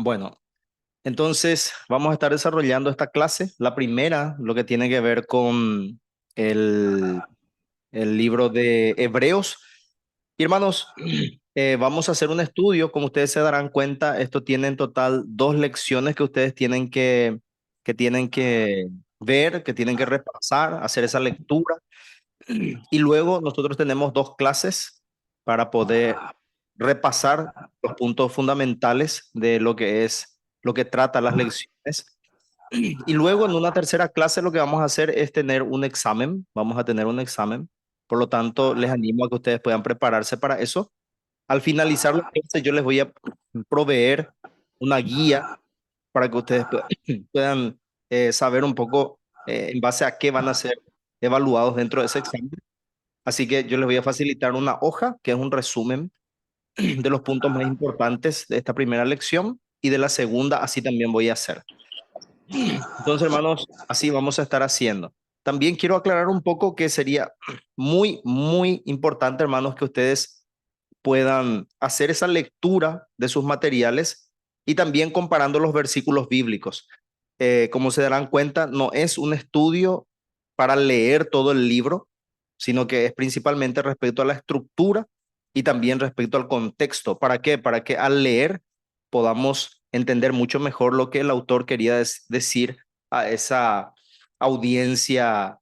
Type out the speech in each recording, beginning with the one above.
Bueno, entonces vamos a estar desarrollando esta clase. La primera, lo que tiene que ver con el, el libro de Hebreos. Y hermanos, vamos a hacer un estudio. Como ustedes se darán cuenta, esto tiene en total 2 lecciones que ustedes tienen que ver, que tienen que repasar, hacer esa lectura. Y luego nosotros tenemos 2 clases para poder repasar los puntos fundamentales de lo que es, lo que trata las lecciones. Y luego en una tercera clase lo que vamos a hacer es tener un examen. Vamos a tener un examen. Por lo tanto, les animo a que ustedes puedan prepararse para eso. Al finalizar la clase, yo les voy a proveer una guía para que ustedes puedan saber un poco en base a qué van a ser evaluados dentro de ese examen. Así que yo les voy a facilitar una hoja que es un resumen de los puntos más importantes de esta primera lección y de la segunda, así también voy a hacer. Entonces, hermanos, así vamos a estar haciendo. También quiero aclarar un poco que sería muy, muy importante, hermanos, que ustedes puedan hacer esa lectura de sus materiales y también comparando los versículos bíblicos. Como se darán cuenta, no es un estudio para leer todo el libro, sino que es principalmente respecto a la estructura y también respecto al contexto. ¿Para qué? Para que al leer podamos entender mucho mejor lo que el autor quería decir a esa audiencia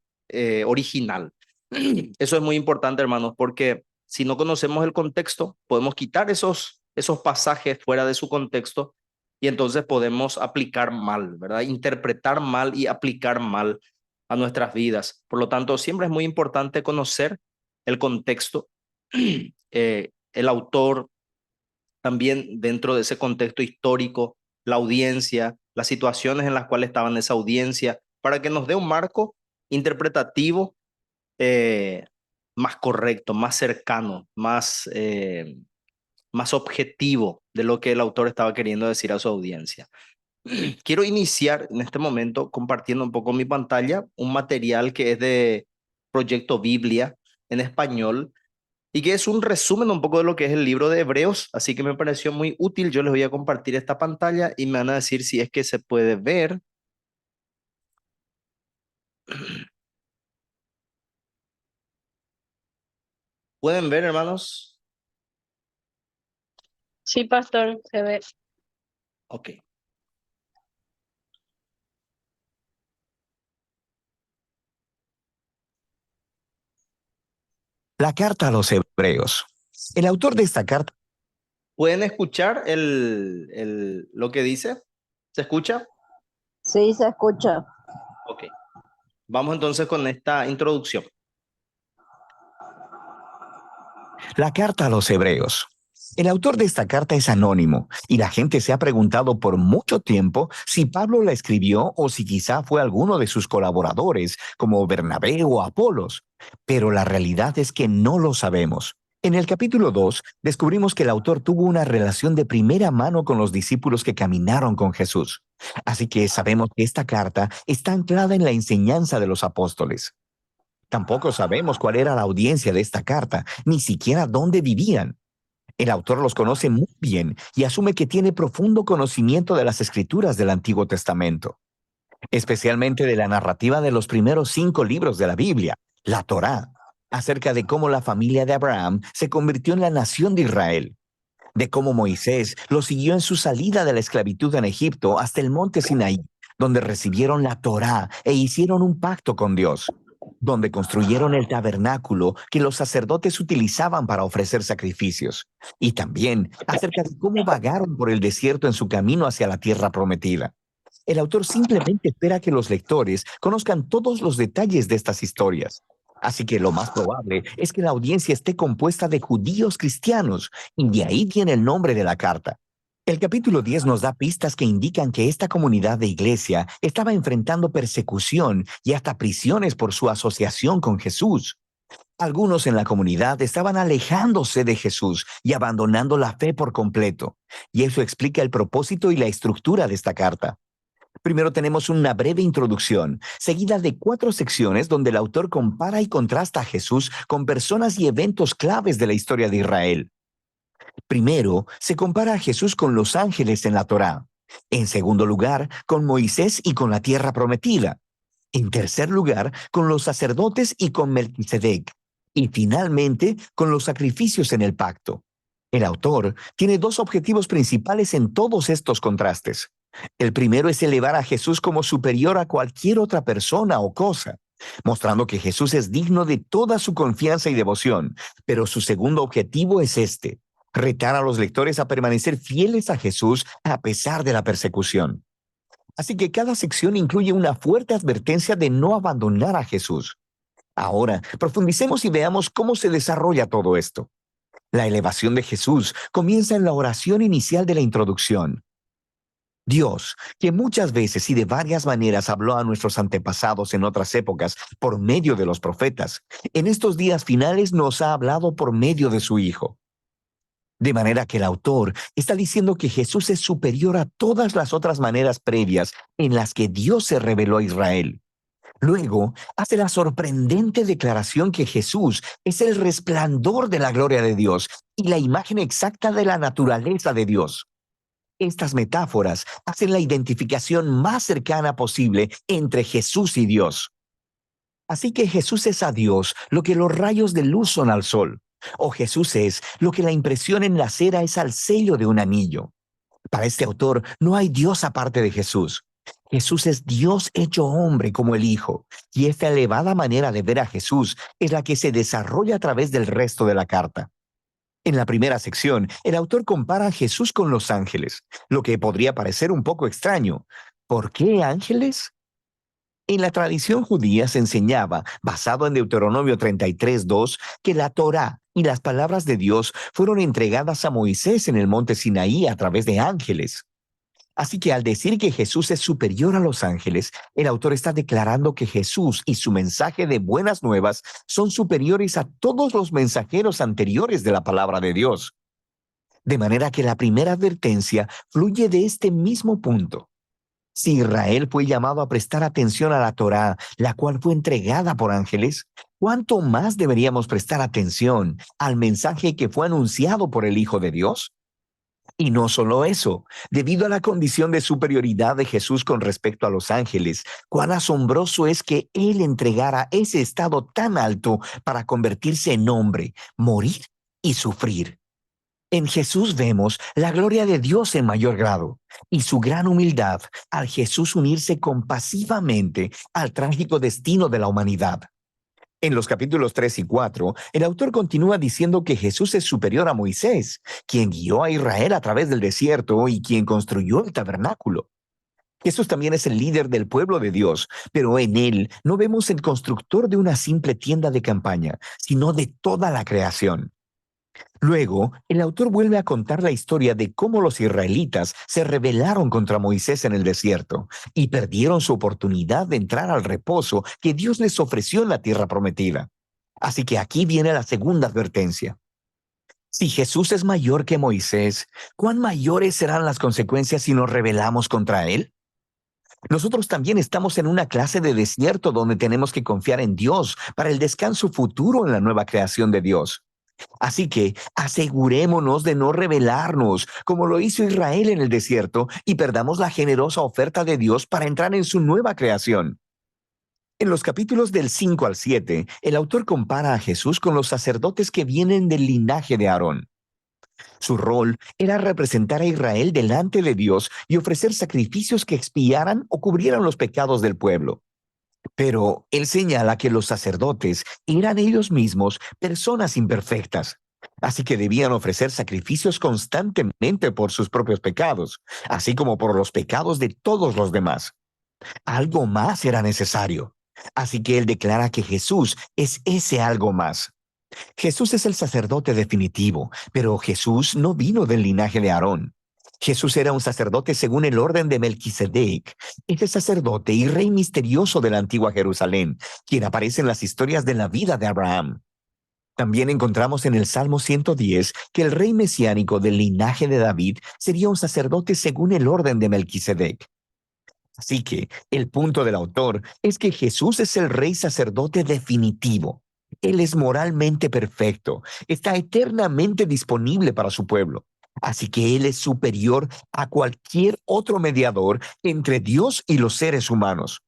original. Eso es muy importante, hermanos, porque si no conocemos el contexto, podemos quitar esos pasajes fuera de su contexto y entonces podemos aplicar mal, ¿verdad? Interpretar mal y aplicar mal a nuestras vidas. Por lo tanto, siempre es muy importante conocer el contexto, el autor, también dentro de ese contexto histórico, la audiencia, las situaciones en las cuales estaban esa audiencia, para que nos dé un marco interpretativo eh, más correcto, más cercano, más objetivo de lo que el autor estaba queriendo decir a su audiencia. Quiero iniciar en este momento compartiendo un poco mi pantalla, un material que es de Proyecto Biblia en español y que es un resumen un poco de lo que es el libro de Hebreos, así que me pareció muy útil. Yo les voy a compartir esta pantalla y me van a decir si es que se puede ver. ¿Pueden ver, hermanos? Sí, pastor, se ve. Ok. La carta a los Hebreos. El autor de esta carta ¿Pueden escuchar lo que dice? ¿Se escucha? Sí, se escucha. Ok. Vamos entonces con esta introducción. La carta a los Hebreos. El autor de esta carta es anónimo y la gente se ha preguntado por mucho tiempo si Pablo la escribió o si quizá fue alguno de sus colaboradores como Bernabé o Apolos. Pero la realidad es que no lo sabemos. En el capítulo 2 descubrimos que el autor tuvo una relación de primera mano con los discípulos que caminaron con Jesús. Así que sabemos que esta carta está anclada en la enseñanza de los apóstoles. Tampoco sabemos cuál era la audiencia de esta carta, ni siquiera dónde vivían. El autor los conoce muy bien y asume que tiene profundo conocimiento de las escrituras del Antiguo Testamento, especialmente de la narrativa de los primeros 5 libros de la Biblia, la Torá, acerca de cómo la familia de Abraham se convirtió en la nación de Israel, de cómo Moisés lo siguió en su salida de la esclavitud en Egipto hasta el monte Sinaí, donde recibieron la Torá e hicieron un pacto con Dios, donde construyeron el tabernáculo que los sacerdotes utilizaban para ofrecer sacrificios, y también acerca de cómo vagaron por el desierto en su camino hacia la tierra prometida. El autor simplemente espera que los lectores conozcan todos los detalles de estas historias. Así que lo más probable es que la audiencia esté compuesta de judíos cristianos, y de ahí viene el nombre de la carta. El capítulo 10 nos da pistas que indican que esta comunidad de iglesia estaba enfrentando persecución y hasta prisiones por su asociación con Jesús. Algunos en la comunidad estaban alejándose de Jesús y abandonando la fe por completo, y eso explica el propósito y la estructura de esta carta. Primero tenemos una breve introducción, seguida de 4 secciones donde el autor compara y contrasta a Jesús con personas y eventos claves de la historia de Israel. Primero, se compara a Jesús con los ángeles en la Torá. En segundo lugar, con Moisés y con la tierra prometida. En tercer lugar, con los sacerdotes y con Melquisedec. Y finalmente, con los sacrificios en el pacto. El autor tiene dos objetivos principales en todos estos contrastes. El primero es elevar a Jesús como superior a cualquier otra persona o cosa, mostrando que Jesús es digno de toda su confianza y devoción. Pero su segundo objetivo es este: retar a los lectores a permanecer fieles a Jesús a pesar de la persecución. Así que cada sección incluye una fuerte advertencia de no abandonar a Jesús. Ahora, profundicemos y veamos cómo se desarrolla todo esto. La elevación de Jesús comienza en la oración inicial de la introducción. Dios, que muchas veces y de varias maneras habló a nuestros antepasados en otras épocas por medio de los profetas, en estos días finales nos ha hablado por medio de su Hijo. De manera que el autor está diciendo que Jesús es superior a todas las otras maneras previas en las que Dios se reveló a Israel. Luego, hace la sorprendente declaración que Jesús es el resplandor de la gloria de Dios y la imagen exacta de la naturaleza de Dios. Estas metáforas hacen la identificación más cercana posible entre Jesús y Dios. Así que Jesús es a Dios lo que los rayos de luz son al sol, o Jesús es lo que la impresión en la cera es al sello de un anillo. Para este autor no hay Dios aparte de Jesús. Jesús es Dios hecho hombre como el Hijo, y esta elevada manera de ver a Jesús es la que se desarrolla a través del resto de la carta. En la primera sección, el autor compara a Jesús con los ángeles, lo que podría parecer un poco extraño. ¿Por qué ángeles? En la tradición judía se enseñaba, basado en Deuteronomio 33:2, que la Torá y las palabras de Dios fueron entregadas a Moisés en el monte Sinaí a través de ángeles. Así que al decir que Jesús es superior a los ángeles, el autor está declarando que Jesús y su mensaje de buenas nuevas son superiores a todos los mensajeros anteriores de la palabra de Dios. De manera que la primera advertencia fluye de este mismo punto. Si Israel fue llamado a prestar atención a la Torá, la cual fue entregada por ángeles, ¿cuánto más deberíamos prestar atención al mensaje que fue anunciado por el Hijo de Dios? Y no solo eso, debido a la condición de superioridad de Jesús con respecto a los ángeles, cuán asombroso es que Él entregara ese estado tan alto para convertirse en hombre, morir y sufrir. En Jesús vemos la gloria de Dios en mayor grado y su gran humildad al Jesús unirse compasivamente al trágico destino de la humanidad. En los capítulos 3 y 4, el autor continúa diciendo que Jesús es superior a Moisés, quien guió a Israel a través del desierto y quien construyó el tabernáculo. Jesús también es el líder del pueblo de Dios, pero en él no vemos el constructor de una simple tienda de campaña, sino de toda la creación. Luego, el autor vuelve a contar la historia de cómo los israelitas se rebelaron contra Moisés en el desierto y perdieron su oportunidad de entrar al reposo que Dios les ofreció en la tierra prometida. Así que aquí viene la segunda advertencia. Si Jesús es mayor que Moisés, ¿cuán mayores serán las consecuencias si nos rebelamos contra él? Nosotros también estamos en una clase de desierto donde tenemos que confiar en Dios para el descanso futuro en la nueva creación de Dios. Así que asegurémonos de no rebelarnos, como lo hizo Israel en el desierto, y perdamos la generosa oferta de Dios para entrar en su nueva creación. En los capítulos del 5 al 7, el autor compara a Jesús con los sacerdotes que vienen del linaje de Aarón. Su rol era representar a Israel delante de Dios y ofrecer sacrificios que expiaran o cubrieran los pecados del pueblo. Pero él señala que los sacerdotes eran ellos mismos personas imperfectas, así que debían ofrecer sacrificios constantemente por sus propios pecados, así como por los pecados de todos los demás. Algo más era necesario. Así que él declara que Jesús es ese algo más. Jesús es el sacerdote definitivo, pero Jesús no vino del linaje de Aarón. Jesús era un sacerdote según el orden de Melquisedec, ese sacerdote y rey misterioso de la antigua Jerusalén, quien aparece en las historias de la vida de Abraham. También encontramos en el Salmo 110 que el rey mesiánico del linaje de David sería un sacerdote según el orden de Melquisedec. Así que el punto del autor es que Jesús es el rey sacerdote definitivo. Él es moralmente perfecto, está eternamente disponible para su pueblo. Así que Él es superior a cualquier otro mediador entre Dios y los seres humanos.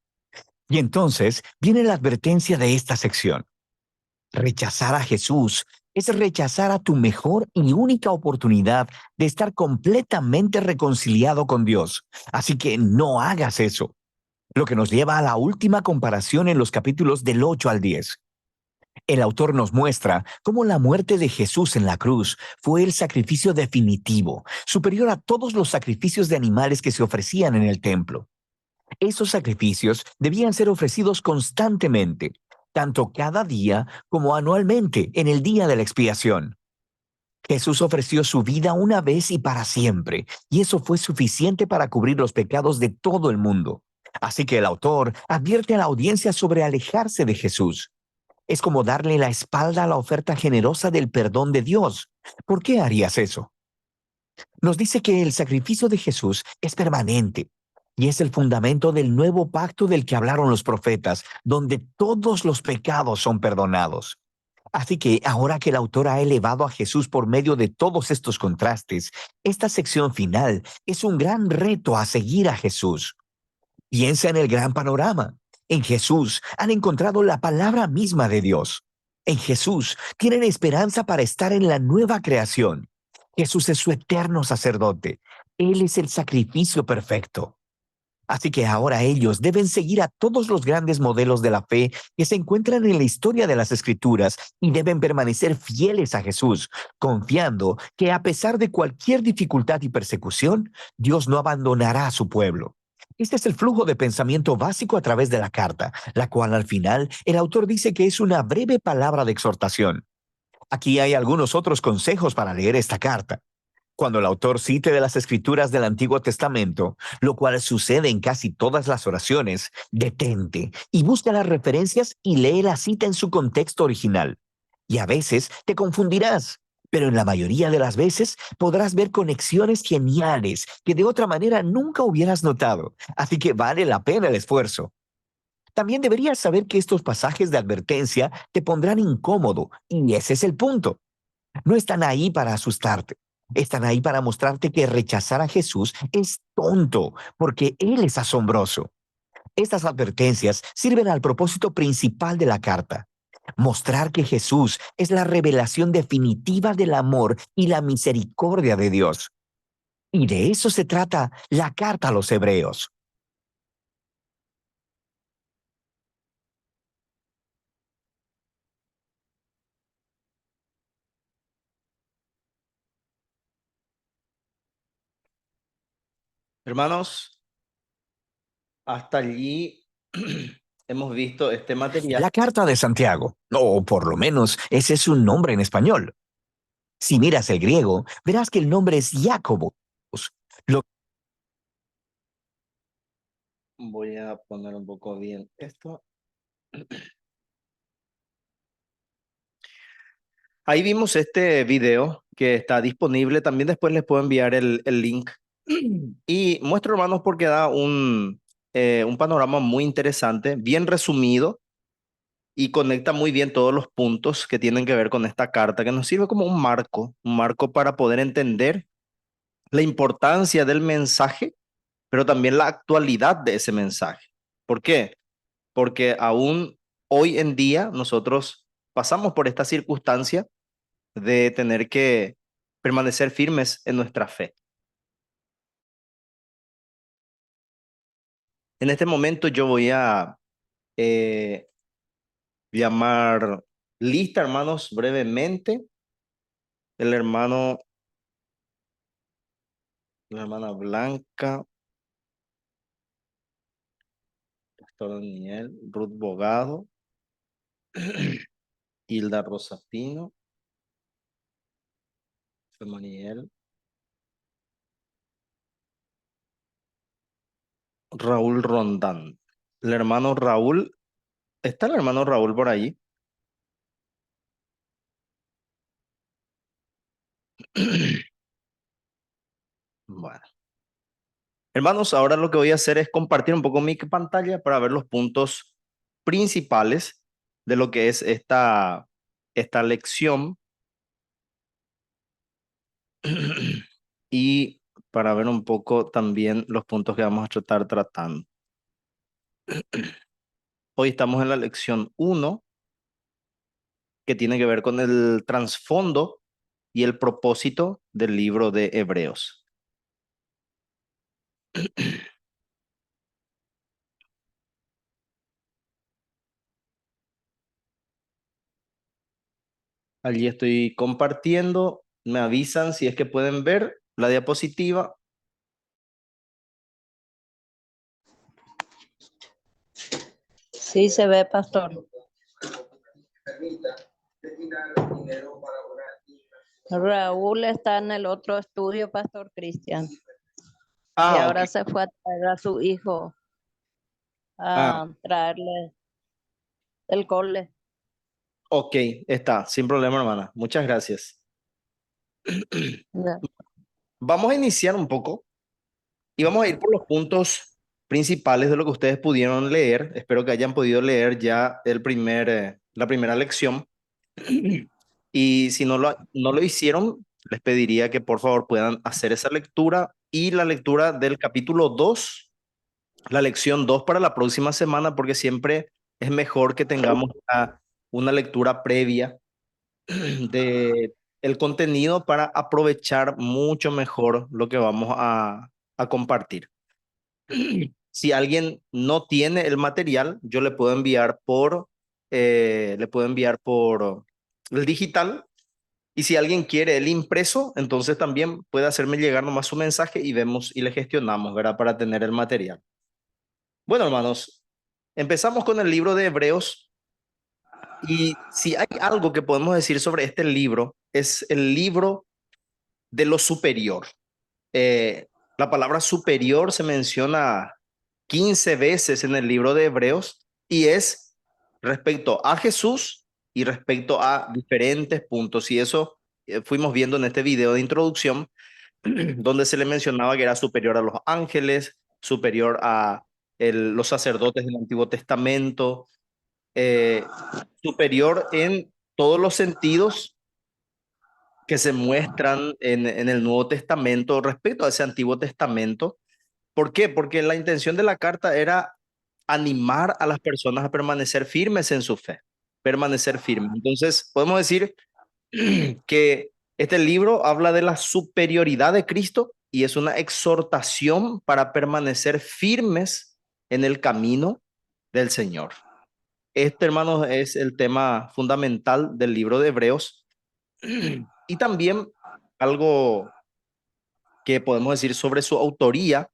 Y entonces viene la advertencia de esta sección. Rechazar a Jesús es rechazar a tu mejor y única oportunidad de estar completamente reconciliado con Dios. Así que no hagas eso. Lo que nos lleva a la última comparación en los capítulos del 8 al 10. El autor nos muestra cómo la muerte de Jesús en la cruz fue el sacrificio definitivo, superior a todos los sacrificios de animales que se ofrecían en el templo. Esos sacrificios debían ser ofrecidos constantemente, tanto cada día como anualmente en el día de la expiación. Jesús ofreció su vida una vez y para siempre, y eso fue suficiente para cubrir los pecados de todo el mundo. Así que el autor advierte a la audiencia sobre alejarse de Jesús. Es como darle la espalda a la oferta generosa del perdón de Dios. ¿Por qué harías eso? Nos dice que el sacrificio de Jesús es permanente y es el fundamento del nuevo pacto del que hablaron los profetas, donde todos los pecados son perdonados. Así que ahora que el autor ha elevado a Jesús por medio de todos estos contrastes, esta sección final es un gran reto a seguir a Jesús. Piensa en el gran panorama. En Jesús han encontrado la palabra misma de Dios. En Jesús tienen esperanza para estar en la nueva creación. Jesús es su eterno sacerdote. Él es el sacrificio perfecto. Así que ahora ellos deben seguir a todos los grandes modelos de la fe que se encuentran en la historia de las Escrituras y deben permanecer fieles a Jesús, confiando que a pesar de cualquier dificultad y persecución, Dios no abandonará a su pueblo. Este es el flujo de pensamiento básico a través de la carta, la cual al final el autor dice que es una breve palabra de exhortación. Aquí hay algunos otros consejos para leer esta carta. Cuando el autor cite de las escrituras del Antiguo Testamento, lo cual sucede en casi todas las oraciones, detente y busca las referencias y lee la cita en su contexto original. Y a veces te confundirás, pero en la mayoría de las veces podrás ver conexiones geniales que de otra manera nunca hubieras notado, así que vale la pena el esfuerzo. También deberías saber que estos pasajes de advertencia te pondrán incómodo, y ese es el punto. No están ahí para asustarte. Están ahí para mostrarte que rechazar a Jesús es tonto, porque Él es asombroso. Estas advertencias sirven al propósito principal de la carta. Mostrar que Jesús es la revelación definitiva del amor y la misericordia de Dios. Y de eso se trata la carta a los Hebreos. Hermanos, hasta allí hemos visto este material. La carta de Santiago, o por lo menos ese es su nombre en español. Si miras el griego, verás que el nombre es Jacobo. Lo Voy a poner un poco bien esto. Ahí vimos este video que está disponible. También después les puedo enviar el link. Y muestro, hermanos, porque da un panorama muy interesante, bien resumido y conecta muy bien todos los puntos que tienen que ver con esta carta, que nos sirve como un marco para poder entender la importancia del mensaje, pero también la actualidad de ese mensaje. ¿Por qué? Porque aún hoy en día nosotros pasamos por esta circunstancia de tener que permanecer firmes en nuestra fe. En este momento yo voy a eh, llamar lista, hermanos, brevemente. El hermano, la hermana Blanca, Pastor Daniel, Ruth Bogado, Hilda Rosapino, Maniel, Raúl Rondán. El hermano Raúl, ¿está el hermano Raúl por ahí? Bueno. Hermanos, ahora lo que voy a hacer es compartir un poco mi pantalla para ver los puntos principales de lo que es esta lección. Y para ver un poco también los puntos que vamos a estar tratando. Hoy estamos en la lección 1, que tiene que ver con el trasfondo y el propósito del libro de Hebreos. Allí estoy compartiendo. Me avisan si es que pueden ver la diapositiva. Sí se ve, pastor. Raúl está en el otro estudio, pastor Cristian. Y ahora Ok. se fue a traer a su hijo Ah, a traerle el cole. ok, está, sin problema, hermana. Muchas gracias. Ya. Vamos a iniciar un poco y vamos a ir por los puntos principales de lo que ustedes pudieron leer. Espero que hayan podido leer ya la primera lección. Y si no lo hicieron, les pediría que por favor puedan hacer esa lectura y la lectura del capítulo 2, la lección 2 para la próxima semana, porque siempre es mejor que tengamos una lectura previa de el contenido para aprovechar mucho mejor lo que vamos a compartir. Si alguien no tiene el material, yo le puedo enviar por el digital. Y si alguien quiere el impreso, entonces también puede hacerme llegar nomás su mensaje y vemos y le gestionamos, ¿verdad? Para tener el material. Bueno, hermanos, empezamos con el libro de Hebreos. Y si hay algo que podemos decir sobre este libro, es el libro de lo superior. La palabra superior se menciona 15 veces en el libro de Hebreos y es respecto a Jesús y respecto a diferentes puntos. Y eso fuimos viendo en este video de introducción, donde se le mencionaba que era superior a los ángeles, superior a los sacerdotes del Antiguo Testamento, eh, superior en todos los sentidos que se muestran en el Nuevo Testamento respecto a ese Antiguo Testamento. ¿Por qué? Porque la intención de la carta era animar a las personas a permanecer firmes en su fe, permanecer firmes. Entonces, podemos decir que este libro habla de la superioridad de Cristo y es una exhortación para permanecer firmes en el camino del Señor. Este, hermanos, es el tema fundamental del libro de Hebreos. Y también algo que podemos decir sobre su autoría.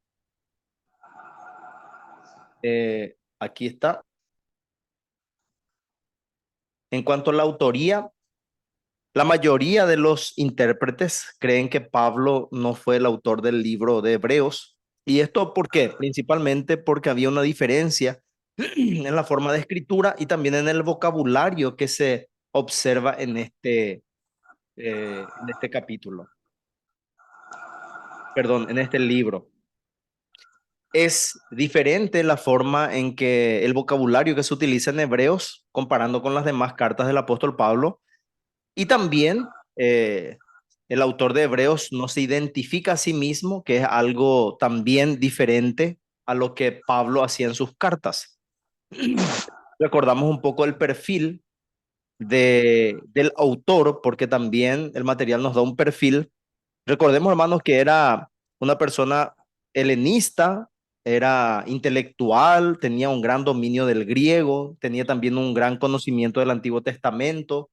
Aquí está. En cuanto a la autoría, la mayoría de los intérpretes creen que Pablo no fue el autor del libro de Hebreos. ¿Y esto por qué? Principalmente porque había una diferencia en la forma de escritura y también en el vocabulario que se observa en este capítulo, perdón, en este libro. Es diferente la forma en que el vocabulario que se utiliza en Hebreos, comparando con las demás cartas del apóstol Pablo. Y también el autor de Hebreos no se identifica a sí mismo, que es algo también diferente a lo que Pablo hacía en sus cartas. Recordamos un poco el perfil del autor, porque también el material nos da un perfil. Recordemos, hermanos, que era una persona helenista, era intelectual, tenía un gran dominio del griego, tenía también un gran conocimiento del Antiguo Testamento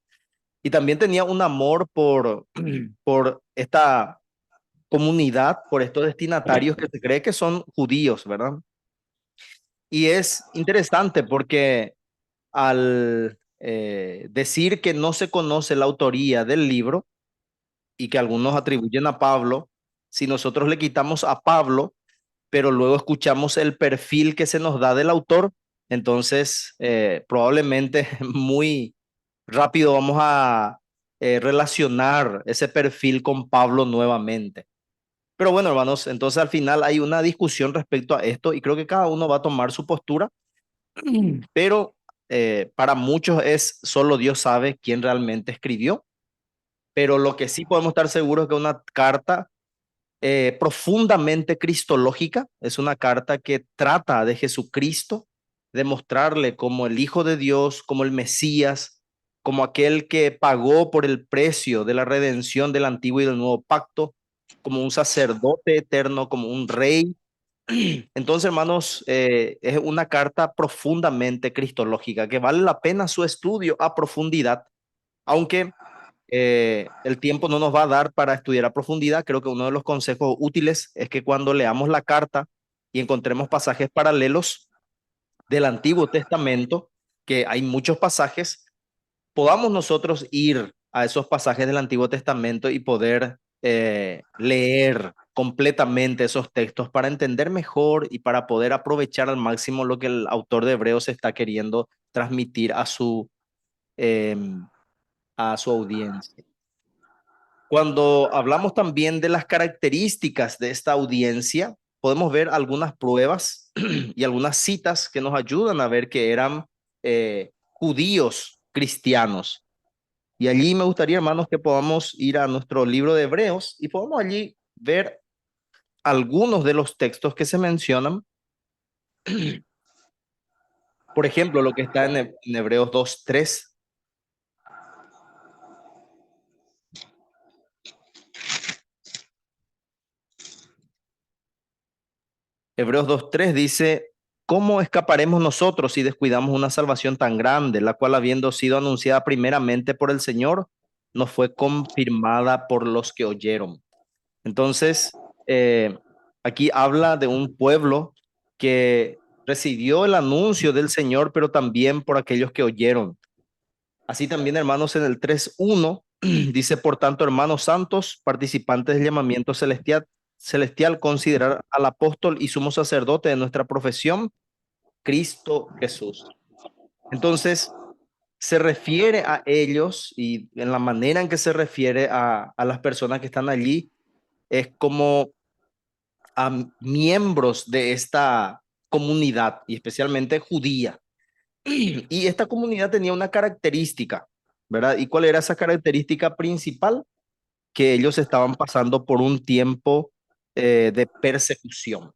y también tenía un amor por esta comunidad, por estos destinatarios que se cree que son judíos, ¿verdad? Y es interesante porque al decir que no se conoce la autoría del libro y que algunos atribuyen a Pablo, si nosotros le quitamos a Pablo, pero luego escuchamos el perfil que se nos da del autor, entonces probablemente muy rápido vamos a relacionar ese perfil con Pablo nuevamente. Pero bueno, hermanos, entonces al final hay una discusión respecto a esto y creo que cada uno va a tomar su postura, pero para muchos es solo Dios sabe quién realmente escribió, pero lo que sí podemos estar seguros es que una carta profundamente cristológica, es una carta que trata de Jesucristo, de mostrarle como el Hijo de Dios, como el Mesías, como aquel que pagó por el precio de la redención del antiguo y del nuevo pacto, como un sacerdote eterno, como un rey. Entonces, hermanos, es una carta profundamente cristológica que vale la pena su estudio a profundidad, aunque el tiempo no nos va a dar para estudiar a profundidad. Creo que uno de los consejos útiles es que cuando leamos la carta y encontremos pasajes paralelos del Antiguo Testamento, que hay muchos pasajes, podamos nosotros ir a esos pasajes del Antiguo Testamento y poder leer completamente esos textos para entender mejor y para poder aprovechar al máximo lo que el autor de Hebreos está queriendo transmitir a su audiencia. Cuando hablamos también de las características de esta audiencia, podemos ver algunas pruebas y algunas citas que nos ayudan a ver que eran judíos cristianos. Y allí me gustaría, hermanos, que podamos ir a nuestro libro de Hebreos y podamos allí ver algunos de los textos que se mencionan. Por ejemplo, lo que está en Hebreos 2:3. Hebreos 2:3 dice, ¿cómo escaparemos nosotros si descuidamos una salvación tan grande, la cual habiendo sido anunciada primeramente por el Señor, nos fue confirmada por los que oyeron? Entonces, aquí habla de un pueblo que recibió el anuncio del Señor, pero también por aquellos que oyeron. Así también, hermanos, en el 3:1 dice, por tanto, hermanos santos, participantes del llamamiento celestial, considerar al apóstol y sumo sacerdote de nuestra profesión, Cristo Jesús. Entonces, se refiere a ellos y en la manera en que se refiere a las personas que están allí, es como a miembros de esta comunidad y especialmente judía. Y esta comunidad tenía una característica, ¿verdad? ¿Y cuál era esa característica principal? Que ellos estaban pasando por un tiempo de persecución.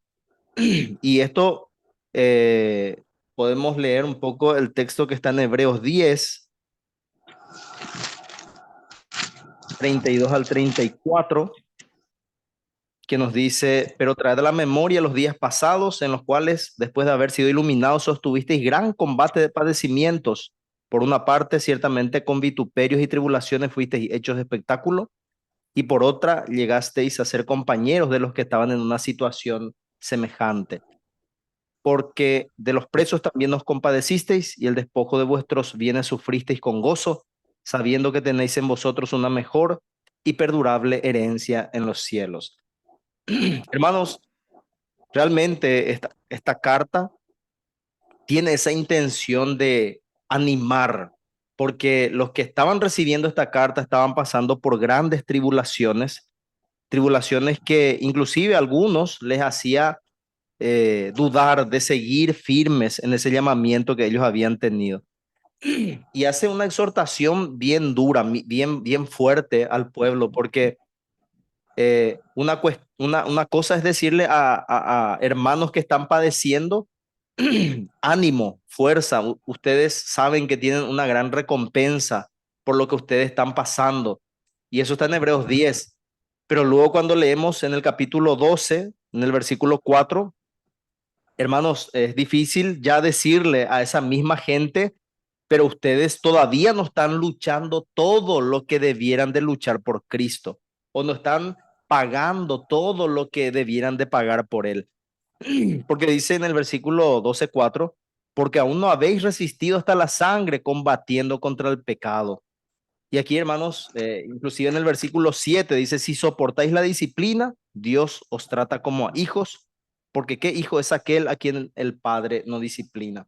Y esto eh, podemos leer un poco el texto que está en Hebreos 10:32 al 34, que nos dice, pero traed a la memoria los días pasados en los cuales, después de haber sido iluminados, sostuvisteis gran combate de padecimientos. Por una parte, ciertamente con vituperios y tribulaciones fuisteis hechos de espectáculo, y por otra, llegasteis a ser compañeros de los que estaban en una situación semejante. Porque de los presos también nos compadecisteis, y el despojo de vuestros bienes sufristeis con gozo, sabiendo que tenéis en vosotros una mejor y perdurable herencia en los cielos. Hermanos, realmente esta carta tiene esa intención de animar, porque los que estaban recibiendo esta carta estaban pasando por grandes tribulaciones, tribulaciones que inclusive a algunos les hacía dudar de seguir firmes en ese llamamiento que ellos habían tenido. Y hace una exhortación bien dura, bien fuerte al pueblo, porque una cosa es decirle a hermanos que están padeciendo, ánimo, fuerza, ustedes saben que tienen una gran recompensa por lo que ustedes están pasando. Y eso está en Hebreos 10. Pero luego cuando leemos en el capítulo 12, en el versículo 4, hermanos, es difícil ya decirle a esa misma gente, pero ustedes todavía no están luchando todo lo que debieran de luchar por Cristo, o no están pagando todo lo que debieran de pagar por Él. Porque dice en el versículo 12:4, porque aún no habéis resistido hasta la sangre combatiendo contra el pecado. Y aquí, hermanos, inclusive en el versículo 7 dice, si soportáis la disciplina, Dios os trata como a hijos, porque ¿qué hijo es aquel a quien el Padre no disciplina?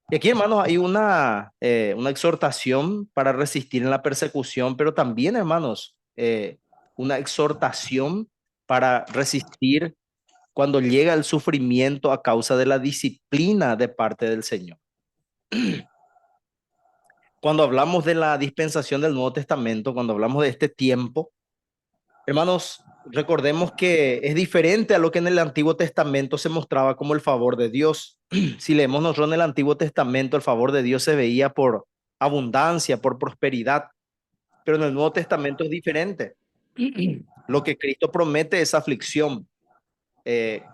Y aquí, hermanos, hay una exhortación para resistir en la persecución, pero también, hermanos, una exhortación para resistir cuando llega el sufrimiento a causa de la disciplina de parte del Señor. cuando hablamos de la dispensación del Nuevo Testamento, cuando hablamos de este tiempo, hermanos, recordemos que es diferente a lo que en el Antiguo Testamento se mostraba como el favor de Dios. Si leemos nosotros en el Antiguo Testamento, el favor de Dios se veía por abundancia, por prosperidad, pero en el Nuevo Testamento es diferente. Lo que Cristo promete es aflicción.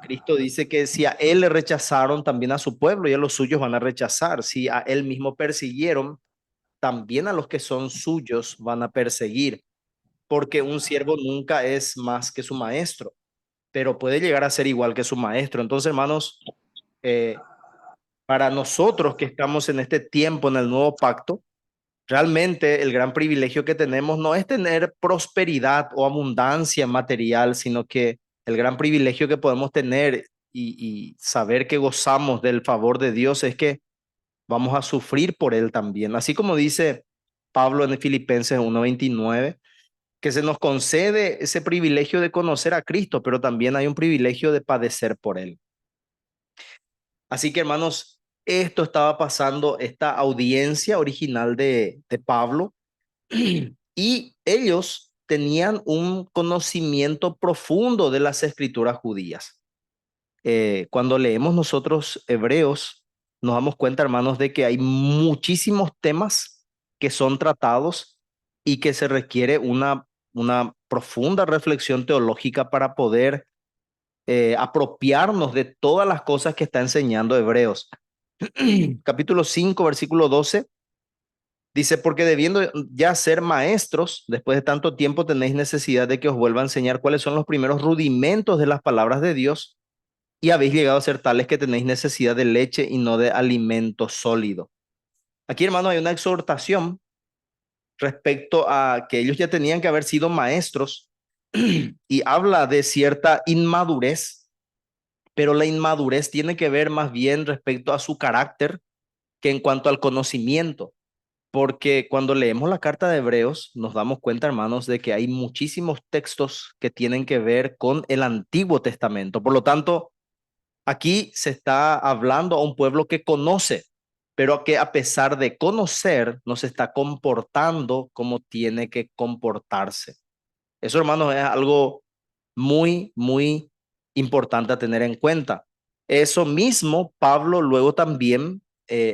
Cristo dice que si a Él le rechazaron, también a su pueblo y a los suyos van a rechazar. Si a Él mismo persiguieron, también a los que son suyos van a perseguir, porque un siervo nunca es más que su maestro, pero puede llegar a ser igual que su maestro. Entonces, hermanos, para nosotros que estamos en este tiempo, en el nuevo pacto, realmente el gran privilegio que tenemos no es tener prosperidad o abundancia material, sino que el gran privilegio que podemos tener y saber que gozamos del favor de Dios es que vamos a sufrir por él también. Así como dice Pablo en Filipenses 1:29, que se nos concede ese privilegio de conocer a Cristo, pero también hay un privilegio de padecer por él. Así que, hermanos, esto estaba pasando, esta audiencia original de Pablo, y ellos tenían un conocimiento profundo de las escrituras judías. Cuando leemos nosotros Hebreos, nos damos cuenta, hermanos, de que hay muchísimos temas que son tratados y que se requiere una profunda reflexión teológica para poder apropiarnos de todas las cosas que está enseñando Hebreos. Capítulo 5, versículo 12, dice, porque debiendo ya ser maestros, después de tanto tiempo tenéis necesidad de que os vuelva a enseñar cuáles son los primeros rudimentos de las palabras de Dios, y habéis llegado a ser tales que tenéis necesidad de leche y no de alimento sólido. Aquí, hermano, hay una exhortación respecto a que ellos ya tenían que haber sido maestros y habla de cierta inmadurez, pero la inmadurez tiene que ver más bien respecto a su carácter que en cuanto al conocimiento. Porque cuando leemos la carta de Hebreos, nos damos cuenta, hermanos, de que hay muchísimos textos que tienen que ver con el Antiguo Testamento. Por lo tanto, aquí se está hablando a un pueblo que conoce, pero que a pesar de conocer, no se está comportando como tiene que comportarse. Eso, hermanos, es algo muy, muy importante a tener en cuenta. Eso mismo, Pablo luego también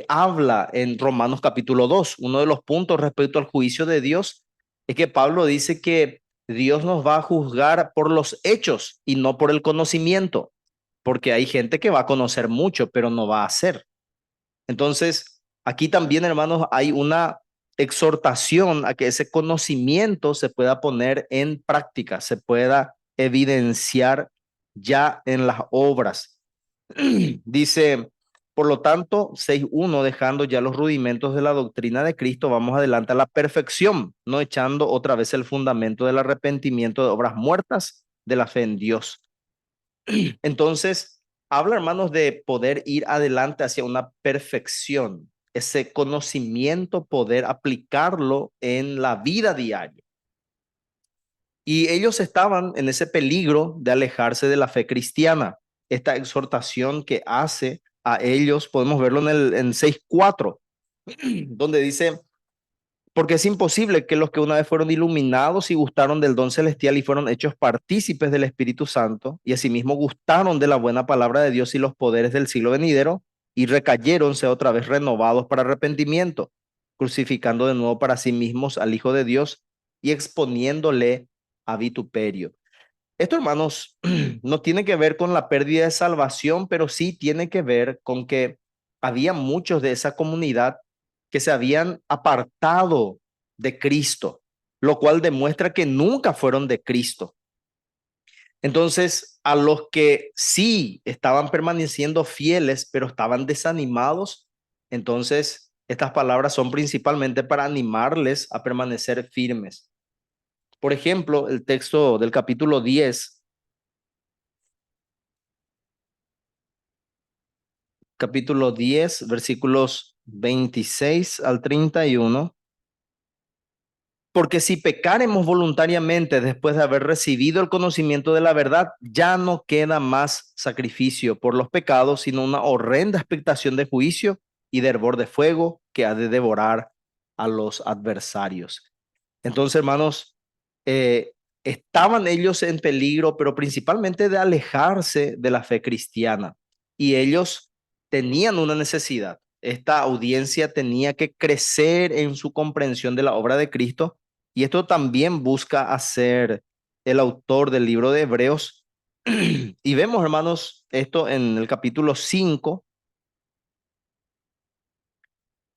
habla en Romanos capítulo 2. Uno de los puntos respecto al juicio de Dios es que Pablo dice que Dios nos va a juzgar por los hechos y no por el conocimiento, porque hay gente que va a conocer mucho, pero no va a hacer. Entonces, aquí también, hermanos, hay una exhortación a que ese conocimiento se pueda poner en práctica, se pueda evidenciar ya en las obras. Dice, por lo tanto, 6:1, dejando ya los rudimentos de la doctrina de Cristo, vamos adelante a la perfección, no echando otra vez el fundamento del arrepentimiento de obras muertas de la fe en Dios. Entonces, habla, hermanos, de poder ir adelante hacia una perfección, ese conocimiento, poder aplicarlo en la vida diaria. Y ellos estaban en ese peligro de alejarse de la fe cristiana. Esta exhortación que hace a ellos, podemos verlo en 6:4, donde dice, porque es imposible que los que una vez fueron iluminados y gustaron del don celestial y fueron hechos partícipes del Espíritu Santo, y asimismo gustaron de la buena palabra de Dios y los poderes del siglo venidero, y recayeron, sea otra vez renovados para arrepentimiento, crucificando de nuevo para sí mismos al Hijo de Dios y exponiéndole a vituperio. Esto, hermanos, no tiene que ver con la pérdida de salvación, pero sí tiene que ver con que había muchos de esa comunidad que se habían apartado de Cristo, lo cual demuestra que nunca fueron de Cristo. Entonces, a los que sí estaban permaneciendo fieles, pero estaban desanimados, entonces estas palabras son principalmente para animarles a permanecer firmes. Por ejemplo, el texto del capítulo 10, versículos 26 al 31. Porque si pecaremos voluntariamente después de haber recibido el conocimiento de la verdad, ya no queda más sacrificio por los pecados, sino una horrenda expectación de juicio y de hervor de fuego que ha de devorar a los adversarios. Entonces, hermanos, estaban ellos en peligro, pero principalmente de alejarse de la fe cristiana. Y ellos tenían una necesidad. Esta audiencia tenía que crecer en su comprensión de la obra de Cristo. Y esto también busca hacer el autor del libro de Hebreos. Y vemos, hermanos, esto en el capítulo 5,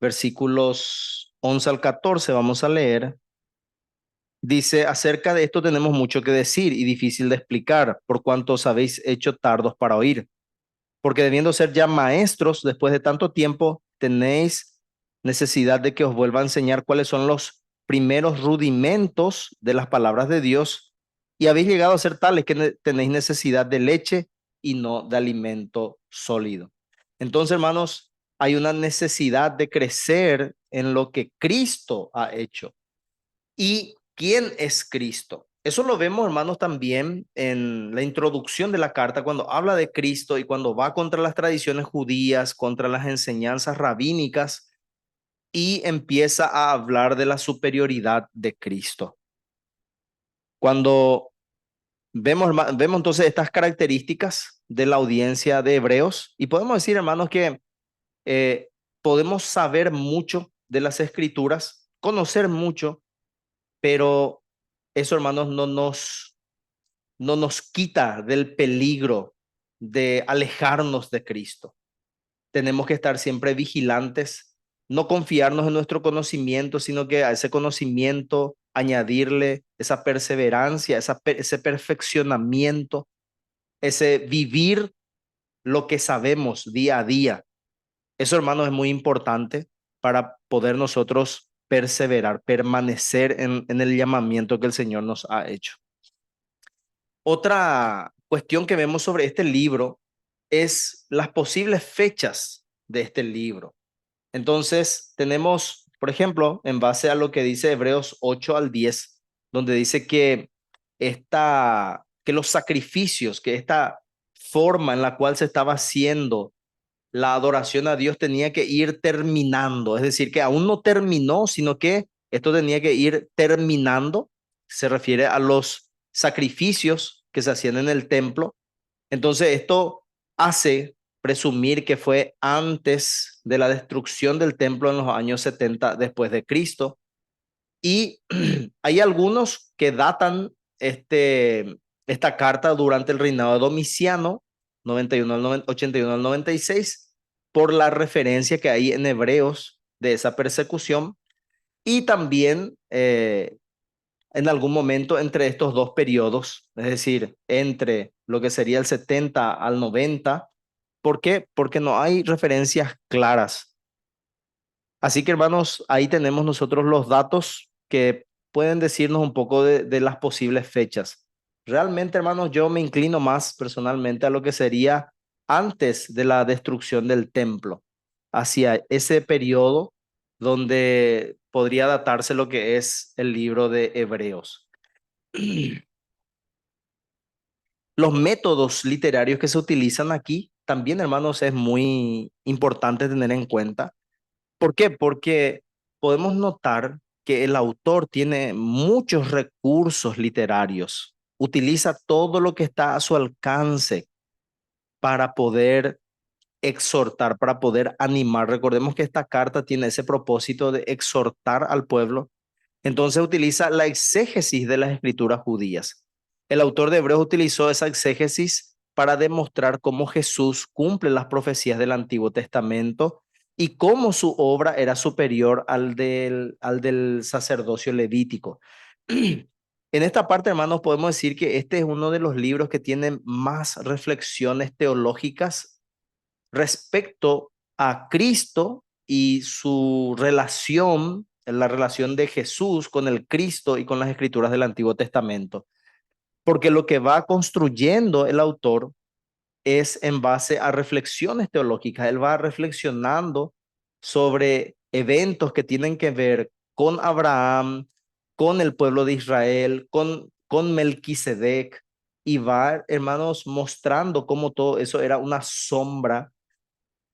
versículos 11 al 14, vamos a leer. Dice, acerca de esto tenemos mucho que decir y difícil de explicar, por cuanto os habéis hecho tardos para oír. Porque debiendo ser ya maestros después de tanto tiempo, tenéis necesidad de que os vuelva a enseñar cuáles son los primeros rudimentos de las palabras de Dios, y habéis llegado a ser tales que tenéis necesidad de leche y no de alimento sólido. Entonces, hermanos, hay una necesidad de crecer en lo que Cristo ha hecho. ¿Y quién es Cristo? Eso lo vemos, hermanos, también en la introducción de la carta, cuando habla de Cristo y cuando va contra las tradiciones judías, contra las enseñanzas rabínicas, y empieza a hablar de la superioridad de Cristo. Cuando vemos entonces estas características de la audiencia de Hebreos, y podemos decir, hermanos, que podemos saber mucho de las Escrituras, conocer mucho, pero eso, hermanos, no nos quita del peligro de alejarnos de Cristo. Tenemos que estar siempre vigilantes, no confiarnos en nuestro conocimiento, sino que a ese conocimiento añadirle esa perseverancia, ese perfeccionamiento, ese vivir lo que sabemos día a día. Eso, hermanos, es muy importante para poder nosotros perseverar, permanecer en el llamamiento que el Señor nos ha hecho. Otra cuestión que vemos sobre este libro es las posibles fechas de este libro. Entonces, tenemos, por ejemplo, en base a lo que dice Hebreos 8 al 10, donde dice que que los sacrificios, que esta forma en la cual se estaba haciendo la adoración a Dios tenía que ir terminando, es decir, que aún no terminó, sino que esto tenía que ir terminando. Se refiere a los sacrificios que se hacían en el templo. Entonces, esto hace presumir que fue antes de la destrucción del templo en los años 70 después de Cristo. Y hay algunos que datan esta carta durante el reinado de Domiciano, 81 al 96, por la referencia que hay en Hebreos de esa persecución. Y también en algún momento entre estos dos periodos, es decir, entre lo que sería el 70 al 90. ¿Por qué? Porque no hay referencias claras. Así que, hermanos, ahí tenemos nosotros los datos que pueden decirnos un poco de las posibles fechas. Realmente, hermanos, yo me inclino más personalmente a lo que sería antes de la destrucción del templo, hacia ese periodo donde podría datarse lo que es el libro de Hebreos. Los métodos literarios que se utilizan aquí también, hermanos, es muy importante tener en cuenta. ¿Por qué? Porque podemos notar que el autor tiene muchos recursos literarios, utiliza todo lo que está a su alcance para poder exhortar, para poder animar. Recordemos que esta carta tiene ese propósito de exhortar al pueblo. Entonces utiliza la exégesis de las escrituras judías. El autor de Hebreos utilizó esa exégesis para demostrar cómo Jesús cumple las profecías del Antiguo Testamento y cómo su obra era superior al del sacerdocio levítico. En esta parte, hermanos, podemos decir que este es uno de los libros que tiene más reflexiones teológicas respecto a Cristo y su relación, la relación de Jesús con el Cristo y con las escrituras del Antiguo Testamento. Porque lo que va construyendo el autor es en base a reflexiones teológicas. Él va reflexionando sobre eventos que tienen que ver con Abraham, con el pueblo de Israel, con Melquisedec, y va, hermanos, mostrando cómo todo eso era una sombra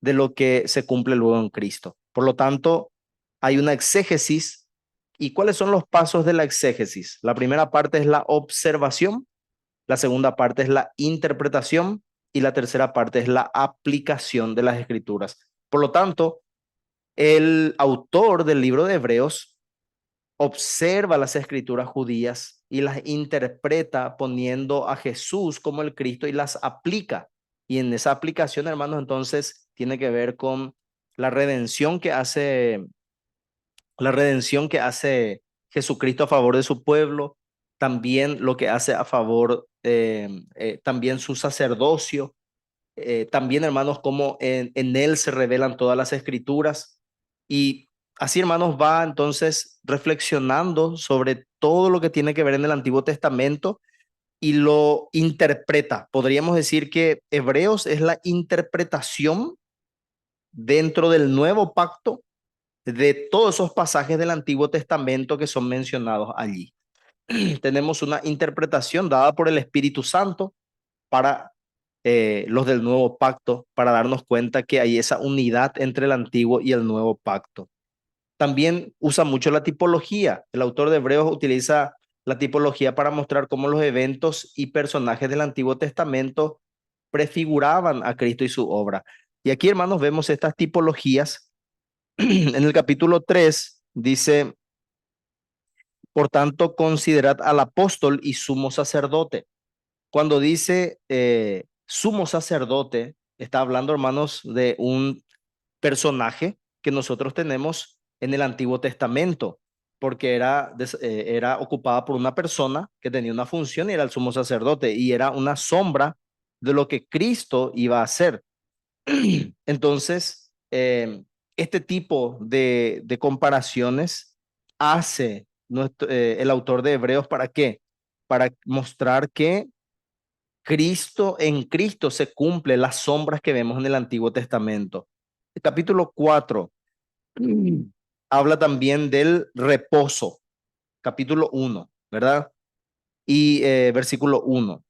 de lo que se cumple luego en Cristo. Por lo tanto, hay una exégesis. ¿Y cuáles son los pasos de la exégesis? La primera parte es la observación, la segunda parte es la interpretación y la tercera parte es la aplicación de las escrituras. Por lo tanto, el autor del libro de Hebreos observa las escrituras judías y las interpreta poniendo a Jesús como el Cristo y las aplica. Y en esa aplicación, hermanos, entonces tiene que ver con la redención que hace Jesucristo a favor de su pueblo, también lo que hace a favor, también su sacerdocio, también, hermanos, como en él se revelan todas las escrituras. Y así, hermanos, va entonces reflexionando sobre todo lo que tiene que ver en el Antiguo Testamento y lo interpreta. Podríamos decir que Hebreos es la interpretación dentro del nuevo pacto de todos esos pasajes del Antiguo Testamento que son mencionados allí. Tenemos una interpretación dada por el Espíritu Santo para los del nuevo pacto, para darnos cuenta que hay esa unidad entre el antiguo y el nuevo pacto. También usa mucho la tipología. El autor de Hebreos utiliza la tipología para mostrar cómo los eventos y personajes del Antiguo Testamento prefiguraban a Cristo y su obra. Y aquí, hermanos, vemos estas tipologías. En el capítulo 3 dice, por tanto, considerad al apóstol y sumo sacerdote. Cuando dice sumo sacerdote, está hablando, hermanos, de un personaje que nosotros tenemos en el Antiguo Testamento, porque era ocupada por una persona que tenía una función y era el sumo sacerdote, y era una sombra de lo que Cristo iba a hacer. Entonces, este tipo de comparaciones hace el autor de Hebreos, ¿para qué? Para mostrar que en Cristo se cumple las sombras que vemos en el Antiguo Testamento. El capítulo 4 habla también del reposo, capítulo 1, ¿verdad? Y versículo 1.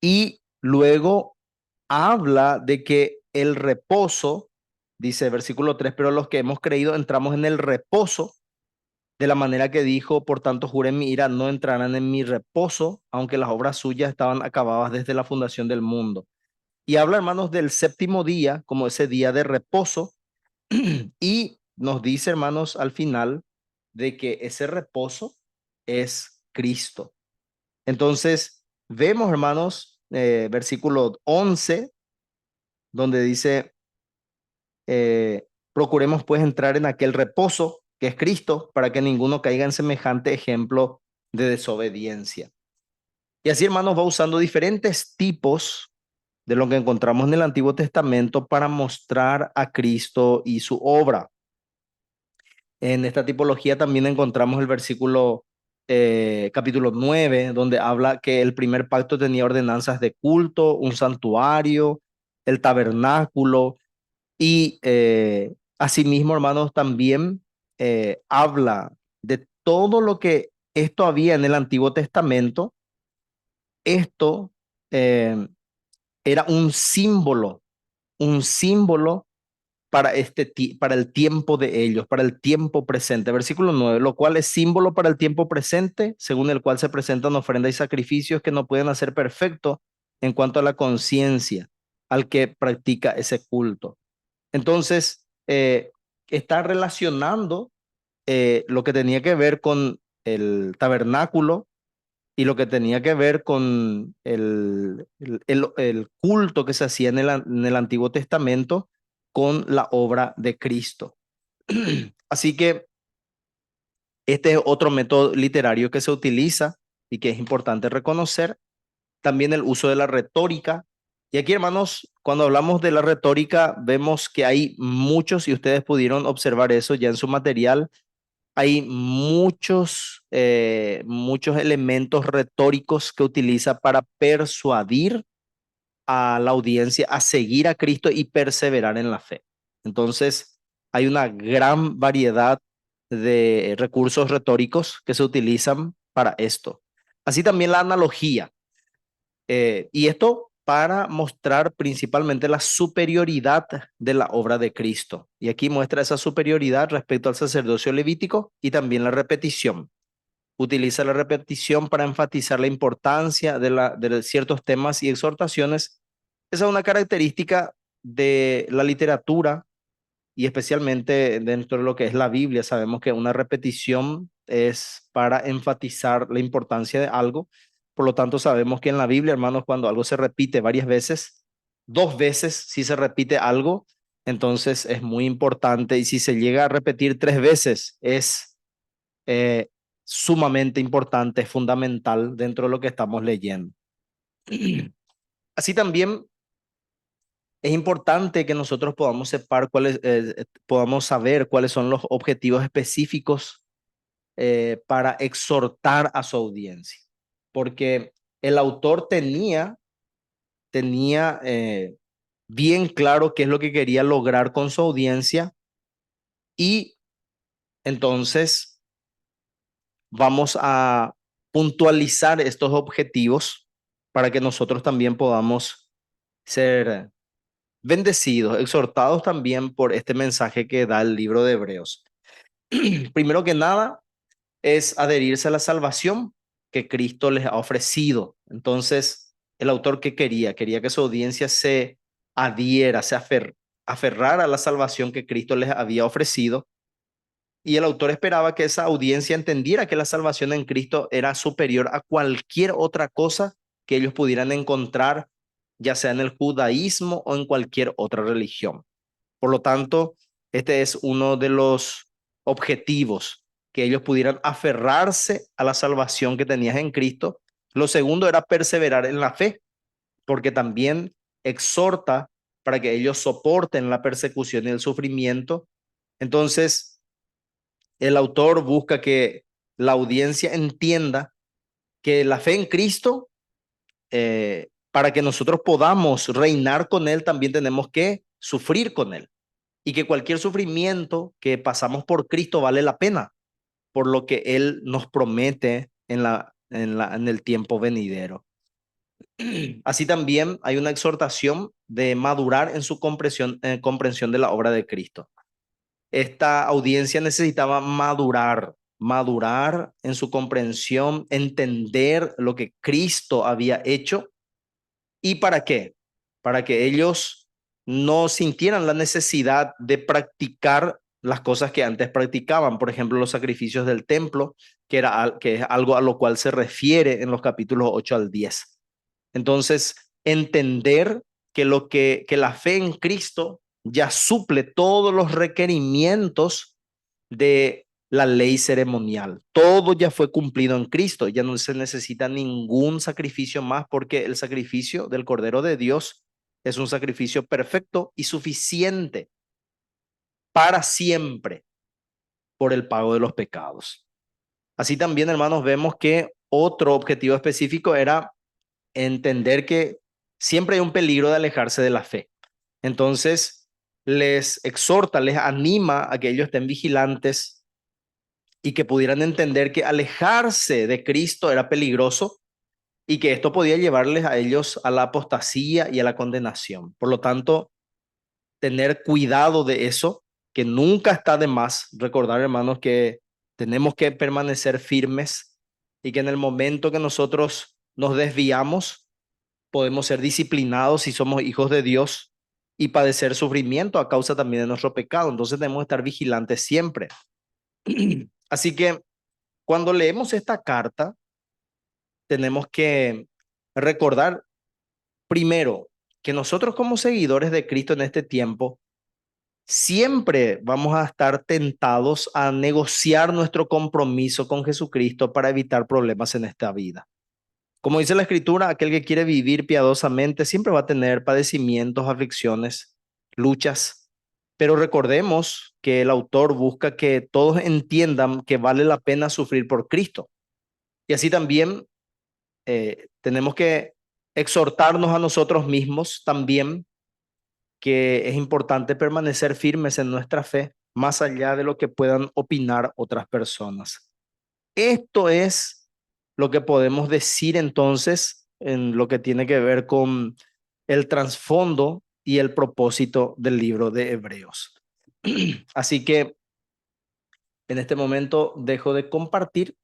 Y luego habla de que el reposo, dice versículo 3, pero los que hemos creído entramos en el reposo de la manera que dijo, por tanto juré en mi ira, no entrarán en mi reposo, aunque las obras suyas estaban acabadas desde la fundación del mundo. Y habla, hermanos, del séptimo día como ese día de reposo y nos dice, hermanos, al final de que ese reposo es Cristo. Entonces, vemos, hermanos, versículo 11, donde dice, procuremos pues entrar en aquel reposo que es Cristo, para que ninguno caiga en semejante ejemplo de desobediencia. Y así, hermanos, va usando diferentes tipos de lo que encontramos en el Antiguo Testamento para mostrar a Cristo y su obra. En esta tipología también encontramos el versículo capítulo 9, donde habla que el primer pacto tenía ordenanzas de culto, un santuario, el tabernáculo y asimismo, hermanos, también habla de todo lo que esto había en el Antiguo Testamento. Esto eh, era un símbolo para, para el tiempo de ellos, para el tiempo presente. Versículo 9, lo cual es símbolo para el tiempo presente, según el cual se presentan ofrendas y sacrificios que no pueden hacer perfecto en cuanto a la conciencia al que practica ese culto. Entonces, está relacionando lo que tenía que ver con el tabernáculo y lo que tenía que ver con el culto que se hacía en el Antiguo Testamento con la obra de Cristo. Así que este es otro método literario que se utiliza y que es importante reconocer. También el uso de la retórica. Y aquí, hermanos, cuando hablamos de la retórica, vemos que hay muchos, y ustedes pudieron observar eso ya en su material, hay muchos elementos retóricos que utiliza para persuadir a la audiencia a seguir a Cristo y perseverar en la fe. Entonces, hay una gran variedad de recursos retóricos que se utilizan para esto. Así también la analogía. Y esto para mostrar principalmente la superioridad de la obra de Cristo. Y aquí muestra esa superioridad respecto al sacerdocio levítico y también la repetición. Utiliza la repetición para enfatizar la importancia de ciertos temas y exhortaciones. Esa es una característica de la literatura y especialmente dentro de lo que es la Biblia. Sabemos que una repetición es para enfatizar la importancia de algo. Por lo tanto, sabemos que en la Biblia, hermanos, cuando algo se repite varias veces, 2 veces, si se repite algo, entonces es muy importante. Y si se llega a repetir 3 veces, es eh, sumamente importante, fundamental dentro de lo que estamos leyendo. Así también es importante que nosotros podamos saber cuáles son los objetivos específicos para exhortar a su audiencia, porque el autor tenía bien claro qué es lo que quería lograr con su audiencia, y entonces vamos a puntualizar estos objetivos para que nosotros también podamos ser bendecidos, exhortados también por este mensaje que da el libro de Hebreos. Primero que nada, es adherirse a la salvación que Cristo les ha ofrecido. Entonces, el autor, ¿qué quería? Quería que su audiencia se adhiera, aferrara a la salvación que Cristo les había ofrecido. Y el autor esperaba que esa audiencia entendiera que la salvación en Cristo era superior a cualquier otra cosa que ellos pudieran encontrar, ya sea en el judaísmo o en cualquier otra religión. Por lo tanto, este es uno de los objetivos, que ellos pudieran aferrarse a la salvación que tenías en Cristo. Lo segundo era perseverar en la fe, porque también exhorta para que ellos soporten la persecución y el sufrimiento. Entonces, el autor busca que la audiencia entienda que la fe en Cristo, para que nosotros podamos reinar con Él, también tenemos que sufrir con Él. Y que cualquier sufrimiento que pasamos por Cristo vale la pena, por lo que Él nos promete en el tiempo venidero. Así también hay una exhortación de madurar en su comprensión de la obra de Cristo. Esta audiencia necesitaba madurar en su comprensión, entender lo que Cristo había hecho. ¿Y para qué? Para que ellos no sintieran la necesidad de practicar las cosas que antes practicaban, por ejemplo, los sacrificios del templo, que es algo a lo cual se refiere en los capítulos 8 al 10. Entonces, entender que la fe en Cristo ya suple todos los requerimientos de la ley ceremonial. Todo ya fue cumplido en Cristo, ya no se necesita ningún sacrificio más, porque el sacrificio del Cordero de Dios es un sacrificio perfecto y suficiente para siempre por el pago de los pecados. Así también, hermanos, vemos que otro objetivo específico era entender que siempre hay un peligro de alejarse de la fe. Entonces, les exhorta, les anima a que ellos estén vigilantes y que pudieran entender que alejarse de Cristo era peligroso y que esto podía llevarles a ellos a la apostasía y a la condenación. Por lo tanto, tener cuidado de eso, que nunca está de más. Recordar, hermanos, que tenemos que permanecer firmes y que en el momento que nosotros nos desviamos, podemos ser disciplinados si somos hijos de Dios y padecer sufrimiento a causa también de nuestro pecado. Entonces debemos estar vigilantes siempre. Así que cuando leemos esta carta, tenemos que recordar primero que nosotros como seguidores de Cristo en este tiempo, siempre vamos a estar tentados a negociar nuestro compromiso con Jesucristo para evitar problemas en esta vida. Como dice la Escritura, aquel que quiere vivir piadosamente siempre va a tener padecimientos, aflicciones, luchas. Pero recordemos que el autor busca que todos entiendan que vale la pena sufrir por Cristo. Y así también tenemos que exhortarnos a nosotros mismos también, que es importante permanecer firmes en nuestra fe, más allá de lo que puedan opinar otras personas. Esto es lo que podemos decir entonces en lo que tiene que ver con el trasfondo y el propósito del libro de Hebreos. Así que en este momento dejo de compartir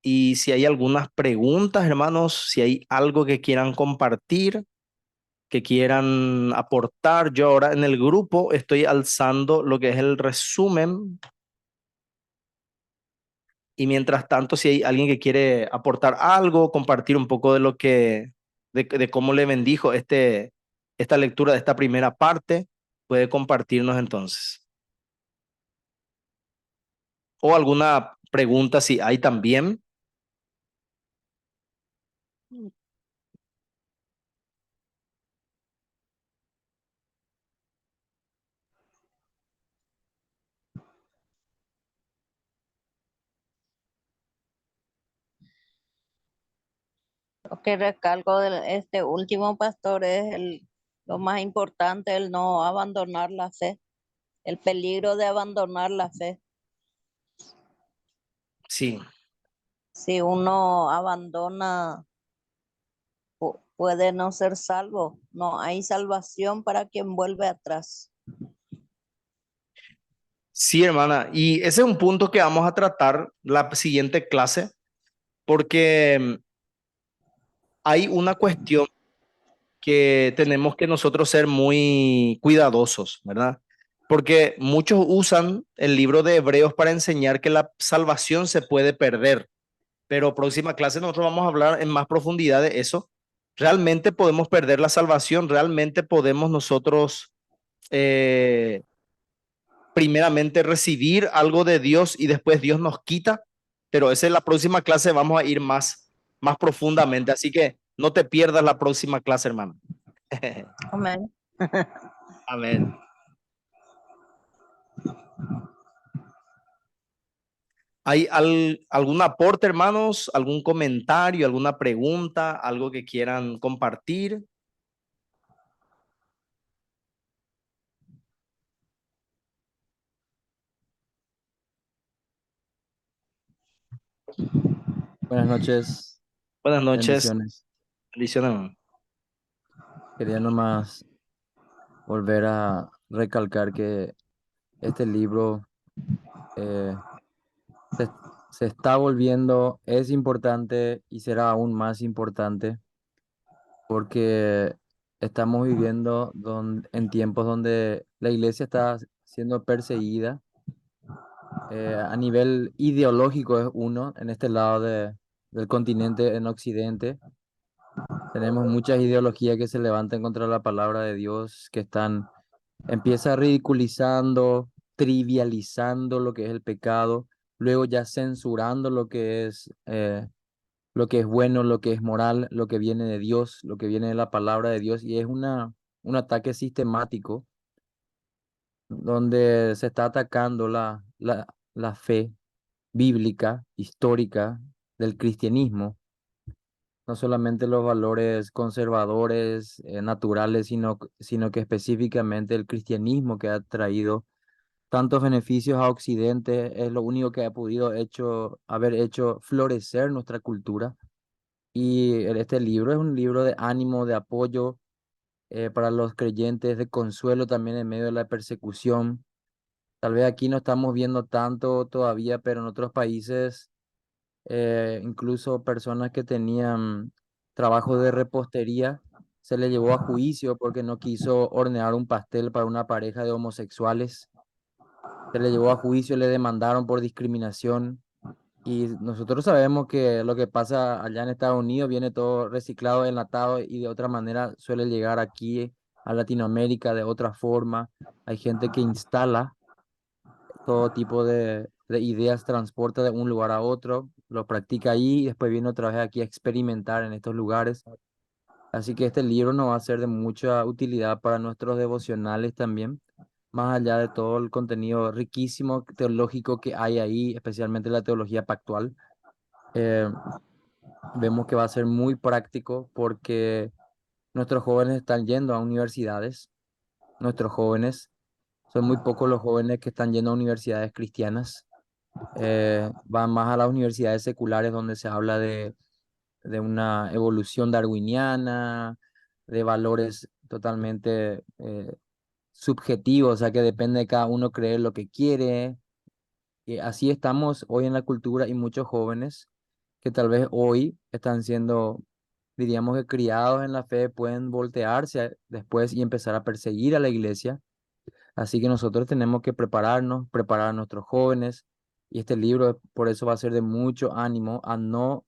y si hay algunas preguntas, hermanos, si hay algo que quieran compartir, que quieran aportar, yo ahora en el grupo estoy alzando lo que es el resumen y mientras tanto, si hay alguien que quiere aportar algo, compartir un poco de lo que, de cómo le bendijo esta lectura de esta primera parte, puede compartirnos entonces. O alguna pregunta si hay también. Lo que recalco de este último pastor es lo más importante, el no abandonar la fe, el peligro de abandonar la fe. Sí, Si uno abandona, puede no ser salvo. No hay salvación para quien vuelve atrás. sí, hermana. Y ese es un punto que vamos a tratar la siguiente clase, porque hay una cuestión que tenemos que nosotros ser muy cuidadosos, ¿verdad? Porque muchos usan el libro de Hebreos para enseñar que la salvación se puede perder, pero próxima clase nosotros vamos a hablar en más profundidad de eso. ¿Realmente podemos perder la salvación? ¿Realmente podemos nosotros eh, primeramente recibir algo de Dios y después Dios nos quita? Pero esa es la próxima clase, vamos a ir más profundamente, así que no te pierdas la próxima clase, hermano. Amén. Amén. ¿Hay algún aporte, hermanos? ¿Algún comentario, alguna pregunta, algo que quieran compartir? Buenas noches, Buenas noches. bendiciones. Bendiciones, hermano. Quería nomás volver a recalcar que este libro eh, se, se está volviendo, es importante y será aún más importante porque estamos viviendo en tiempos donde la iglesia está siendo perseguida a nivel ideológico es uno, en este lado del continente en Occidente. Tenemos muchas ideologías que se levantan contra la palabra de Dios, que empieza ridiculizando, trivializando lo que es el pecado, luego ya censurando lo que es bueno, lo que es moral, lo que viene de Dios, lo que viene de la palabra de Dios, y es un ataque sistemático donde se está atacando la fe bíblica, histórica del cristianismo, no solamente los valores conservadores, naturales, sino que específicamente el cristianismo que ha traído tantos beneficios a Occidente, es lo único que ha podido haber hecho florecer nuestra cultura. Y este libro es un libro de ánimo, de apoyo para los creyentes, de consuelo también en medio de la persecución. Tal vez aquí no estamos viendo tanto todavía, pero en otros países incluso personas que tenían trabajo de repostería, se le llevó a juicio porque no quiso hornear un pastel para una pareja de homosexuales. Se le llevó a juicio, le demandaron por discriminación. Y nosotros sabemos que lo que pasa allá en Estados Unidos viene todo reciclado, enlatado y de otra manera suele llegar aquí a Latinoamérica de otra forma. Hay gente que instala todo tipo de ideas, transporta de un lugar a otro, lo practica ahí y después viene otra vez aquí a experimentar en estos lugares. Así que este libro nos va a ser de mucha utilidad para nuestros devocionales también, más allá de todo el contenido riquísimo teológico que hay ahí, especialmente la teología pactual. Eh, Vemos que va a ser muy práctico porque nuestros jóvenes están yendo a universidades, nuestros jóvenes, son muy pocos los jóvenes que están yendo a universidades cristianas, van más a las universidades seculares donde se habla de una evolución darwiniana, de valores totalmente subjetivo, o sea que depende de cada uno creer lo que quiere. Y así estamos hoy en la cultura y muchos jóvenes que tal vez hoy están siendo, diríamos que criados en la fe, pueden voltearse después y empezar a perseguir a la iglesia. Así que nosotros tenemos que prepararnos, preparar a nuestros jóvenes. Y este libro por eso va a ser de mucho ánimo a no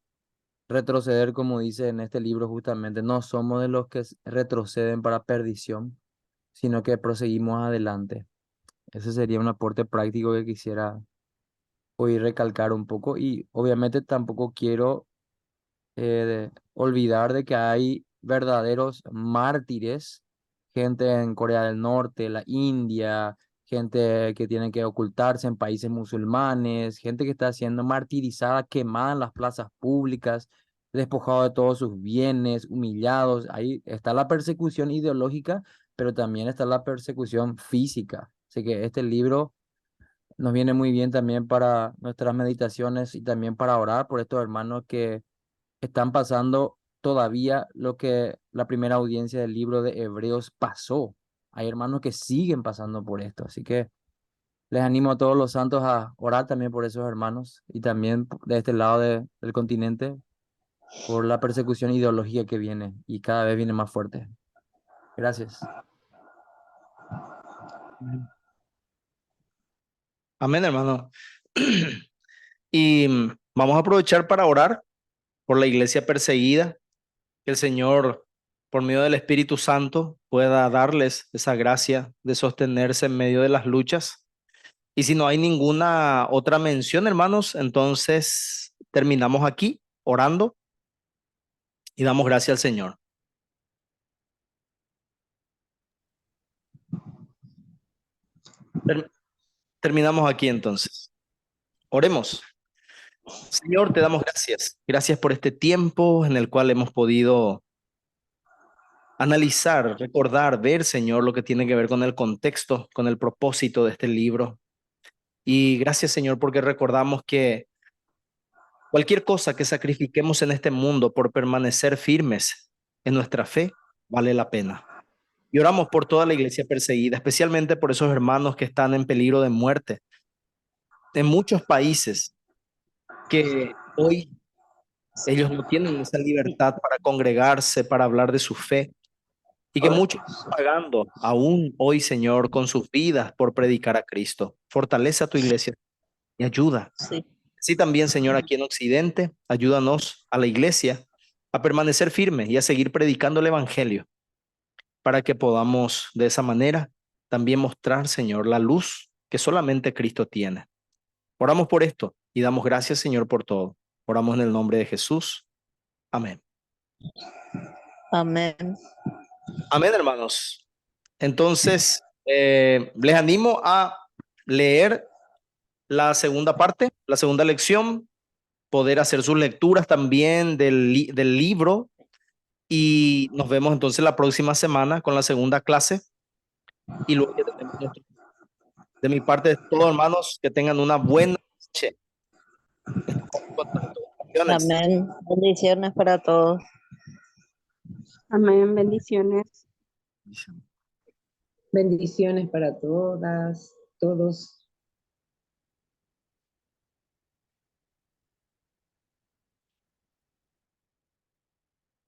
retroceder, como dice en este libro justamente. No somos de los que retroceden para perdición, sino que proseguimos adelante. Ese sería un aporte práctico que quisiera hoy recalcar un poco. Y obviamente tampoco quiero olvidar de que hay verdaderos mártires, gente en Corea del Norte, la India, gente que tiene que ocultarse en países musulmanes, gente que está siendo martirizada, quemada en las plazas públicas, despojado de todos sus bienes, humillados. Ahí está la persecución ideológica, pero también está la persecución física. Así que este libro nos viene muy bien también para nuestras meditaciones y también para orar por estos hermanos que están pasando todavía lo que la primera audiencia del libro de Hebreos pasó. Hay hermanos que siguen pasando por esto, así que les animo a todos los santos a orar también por esos hermanos y también de este lado del continente por la persecución ideológica que viene y cada vez viene más fuerte. Gracias. Amén, hermano. Y vamos a aprovechar para orar por la iglesia perseguida, que el Señor, por medio del Espíritu Santo, pueda darles esa gracia de sostenerse en medio de las luchas. Y si no hay ninguna otra mención, hermanos, entonces terminamos aquí orando y damos gracias al Señor. Ter- Terminamos aquí entonces. Oremos. Señor, te damos gracias. Gracias por este tiempo en el cual hemos podido analizar, recordar, ver, Señor, lo que tiene que ver con el contexto, con el propósito de este libro. Y gracias, Señor, porque recordamos que cualquier cosa que sacrifiquemos en este mundo por permanecer firmes en nuestra fe, vale la pena. Y oramos por toda la iglesia perseguida, especialmente por esos hermanos que están en peligro de muerte en muchos países que hoy ellos no tienen esa libertad para congregarse, para hablar de su fe. Y que muchos están pagando aún hoy, Señor, con sus vidas por predicar a Cristo. Fortalece a tu iglesia y ayuda. Sí, Sí, también, Señor, aquí en Occidente, ayúdanos a la iglesia a permanecer firme y a seguir predicando el Evangelio para que podamos de esa manera también mostrar, Señor, la luz que solamente Cristo tiene. Oramos por esto y damos gracias, Señor, por todo. Oramos en el nombre de Jesús. Amén. amén. Amén, hermanos. Entonces, les animo a leer la segunda parte, la segunda lección, poder hacer sus lecturas también del libro y nos vemos entonces la próxima semana con la segunda clase y luego ya tenemos de mi parte de todos, hermanos, que tengan una buena noche. Amén. Bendiciones para todos. Amén, bendiciones. Bendiciones para todas, todos.